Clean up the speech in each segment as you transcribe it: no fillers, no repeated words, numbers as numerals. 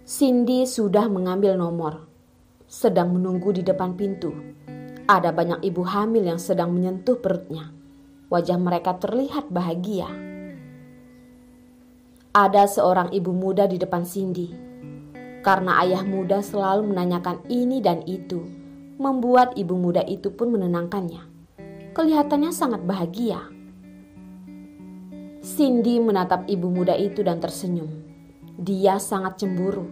Cindy sudah mengambil nomor, sedang menunggu di depan pintu. Ada banyak ibu hamil yang sedang menyentuh perutnya. Wajah mereka terlihat bahagia. Ada seorang ibu muda di depan Cindy. Karena ayah muda selalu menanyakan ini dan itu, membuat ibu muda itu pun menenangkannya. Kelihatannya sangat bahagia. Cindy menatap ibu muda itu dan tersenyum. Dia sangat cemburu.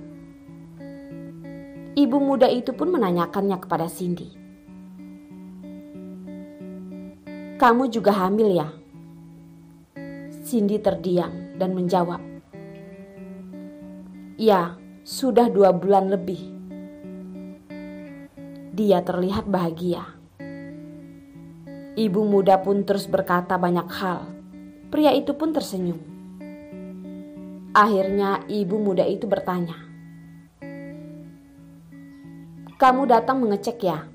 Ibu muda itu pun menanyakannya kepada Cindy. "Kamu juga hamil ya?" Cindy terdiam dan menjawab, "Ya, sudah 2 bulan lebih." Dia terlihat bahagia. Ibu muda pun terus berkata banyak hal. Pria itu pun tersenyum. Akhirnya ibu muda itu bertanya, "Kamu datang mengecek ya?"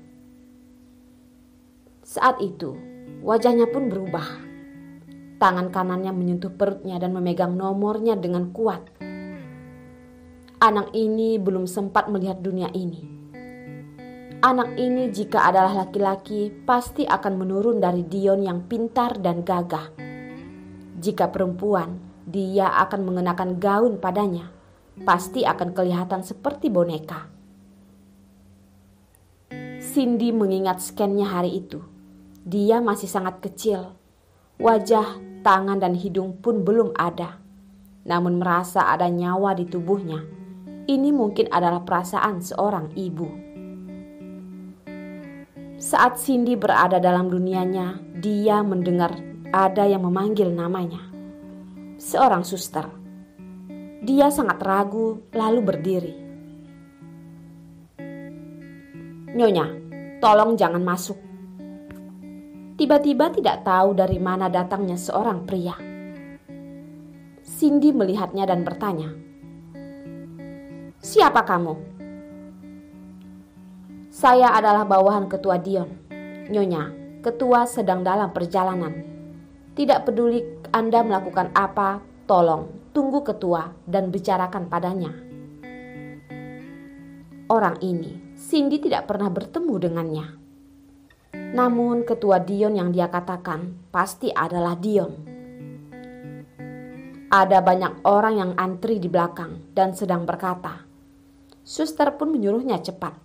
Saat itu wajahnya pun berubah. Tangan kanannya menyentuh perutnya dan memegang nomornya dengan kuat. Anak ini belum sempat melihat dunia ini. Anak ini jika adalah laki-laki pasti akan menurun dari Dion yang pintar dan gagah. Jika perempuan, dia akan mengenakan gaun padanya. Pasti akan kelihatan seperti boneka. Cindy mengingat scan-nya hari itu. Dia masih sangat kecil. Wajah, tangan dan hidung pun belum ada. Namun merasa ada nyawa di tubuhnya. Ini mungkin adalah perasaan seorang ibu. Saat Cindy berada dalam dunianya, dia mendengar ada yang memanggil namanya. Seorang suster. Dia sangat ragu lalu berdiri. "Nyonya, tolong jangan masuk." Tiba-tiba tidak tahu dari mana datangnya seorang pria. Cindy melihatnya dan bertanya, "Siapa kamu?" "Saya adalah bawahan ketua Dion. Nyonya, ketua sedang dalam perjalanan. Tidak peduli Anda melakukan apa, tolong tunggu ketua dan bicarakan padanya." Orang ini, Cindy tidak pernah bertemu dengannya. Namun ketua Dion yang dia katakan pasti adalah Dion. Ada banyak orang yang antri di belakang dan sedang berkata. Suster pun menyuruhnya cepat.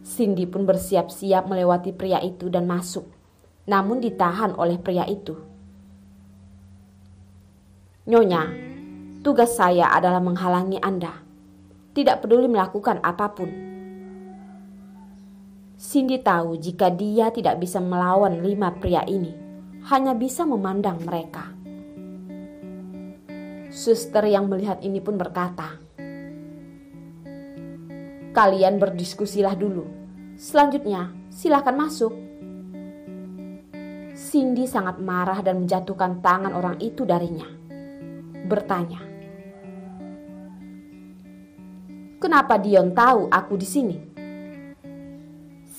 Cindy pun bersiap-siap melewati pria itu dan masuk. Namun ditahan oleh pria itu. "Nyonya, tugas saya adalah menghalangi Anda. Tidak peduli melakukan apapun." Cindy tahu jika dia tidak bisa melawan 5 pria ini, hanya bisa memandang mereka. Suster yang melihat ini pun berkata, "Kalian berdiskusilah dulu. Selanjutnya silakan masuk." Cindy sangat marah dan menjatuhkan tangan orang itu darinya. Bertanya, "Kenapa Dion tahu aku di sini?"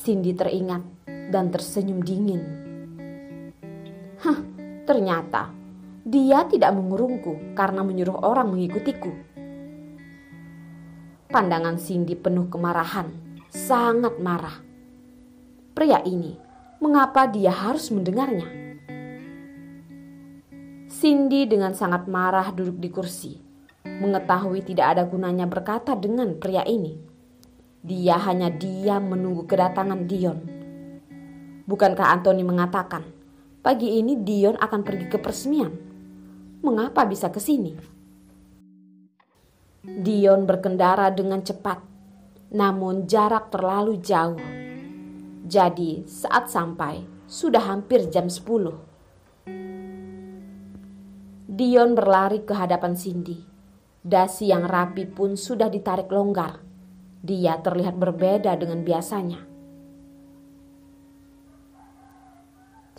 Cindy teringat dan tersenyum dingin. Ternyata dia tidak mengurungku karena menyuruh orang mengikutiku. Pandangan Cindy penuh kemarahan, sangat marah. Pria ini, mengapa dia harus mendengarnya? Cindy dengan sangat marah duduk di kursi, mengetahui tidak ada gunanya berkata dengan pria ini. Dia hanya diam menunggu kedatangan Dion. Bukankah Anthony mengatakan, pagi ini Dion akan pergi ke peresmian? Mengapa bisa ke sini? Dion berkendara dengan cepat, namun jarak terlalu jauh. Jadi saat sampai sudah hampir jam 10. Dion berlari ke hadapan Cindy. Dasi yang rapi pun sudah ditarik longgar. Dia terlihat berbeda dengan biasanya.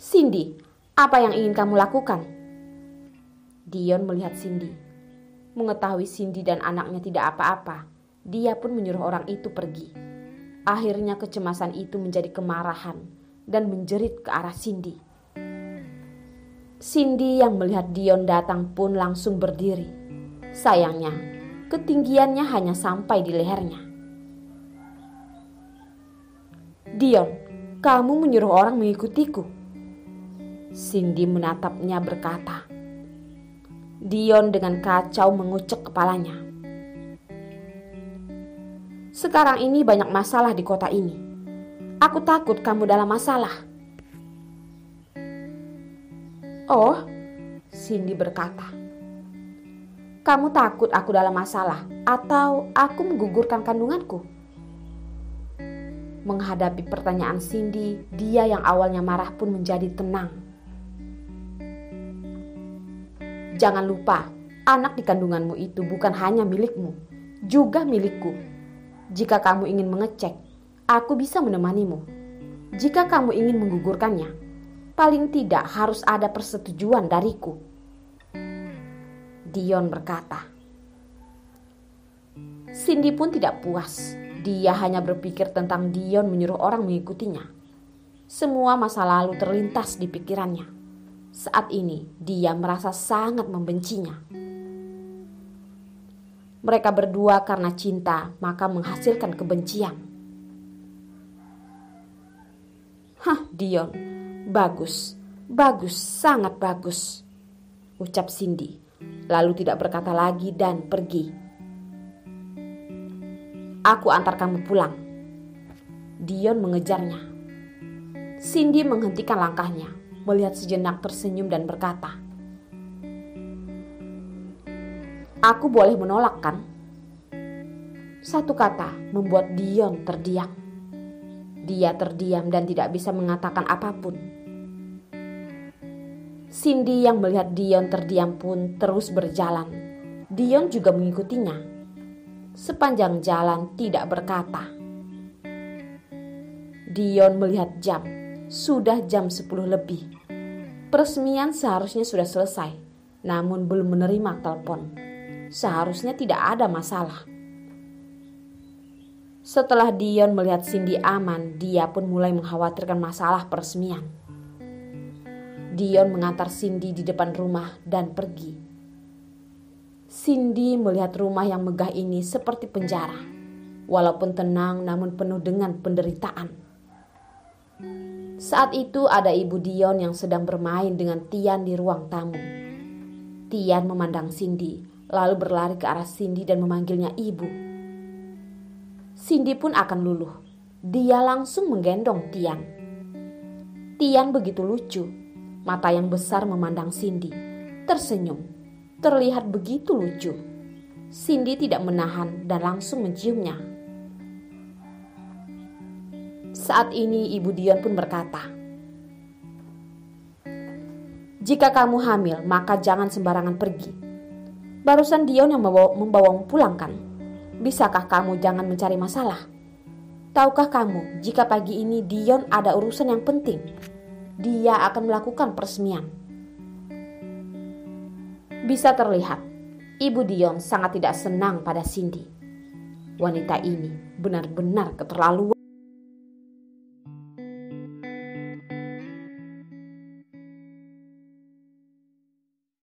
"Cindy, apa yang ingin kamu lakukan?" Dion melihat Cindy. Mengetahui Cindy dan anaknya tidak apa-apa, dia pun menyuruh orang itu pergi. Akhirnya kecemasan itu menjadi kemarahan dan menjerit ke arah Cindy. Cindy yang melihat Dion datang pun langsung berdiri. Sayangnya, Ketinggiannya hanya sampai di lehernya. "Dion, kamu menyuruh orang mengikutiku?" Cindy menatapnya berkata. Dion dengan kacau mengucek kepalanya. "Sekarang ini banyak masalah di kota ini. Aku takut kamu dalam masalah." "Oh," Cindy berkata. "Kamu takut aku dalam masalah atau aku menggugurkan kandunganku?" Menghadapi pertanyaan Cindy, dia yang awalnya marah pun menjadi tenang. "Jangan lupa, anak di kandunganmu itu bukan hanya milikmu, juga milikku. Jika kamu ingin mengecek, aku bisa menemanimu. Jika kamu ingin menggugurkannya, paling tidak harus ada persetujuan dariku." Dion berkata. Cindy pun tidak puas. Dia hanya berpikir tentang Dion menyuruh orang mengikutinya. Semua masa lalu terlintas di pikirannya. Saat ini dia merasa sangat membencinya. Mereka berdua karena cinta maka menghasilkan kebencian. "Hah, Dion, bagus, bagus, sangat bagus," ucap Cindy, lalu tidak berkata lagi dan pergi. "Aku antar kamu pulang." Dion mengejarnya. Cindy menghentikan langkahnya, melihat sejenak tersenyum dan berkata, "Aku boleh menolak kan?" Satu kata membuat Dion terdiam. Dia terdiam dan tidak bisa mengatakan apapun. Cindy yang melihat Dion terdiam pun terus berjalan. Dion juga mengikutinya. Sepanjang jalan tidak berkata. Dion melihat jam. Sudah jam 10 lebih. Peresmian seharusnya sudah selesai, namun belum menerima telepon. Seharusnya tidak ada masalah. Setelah Dion melihat Cindy aman, dia pun mulai mengkhawatirkan masalah peresmian. Dion mengantar Cindy di depan rumah dan pergi. Cindy melihat rumah yang megah ini seperti penjara. Walaupun tenang namun penuh dengan penderitaan. Saat itu ada ibu Dion yang sedang bermain dengan Tian di ruang tamu. Tian memandang Cindy, lalu berlari ke arah Cindy dan memanggilnya ibu. Cindy pun akan luluh. Dia langsung menggendong Tian. Tian begitu lucu. Mata yang besar memandang Cindy, tersenyum. Terlihat begitu lucu. Cindy tidak menahan dan langsung menciumnya. Saat ini ibu Dion pun berkata, "Jika kamu hamil, maka jangan sembarangan pergi. Barusan Dion yang membawamu pulang kan? Bisakah kamu jangan mencari masalah? Tahukah kamu jika pagi ini Dion ada urusan yang penting? Dia akan melakukan peresmian." Bisa terlihat, ibu Dion sangat tidak senang pada Cindy. Wanita ini benar-benar keterlaluan.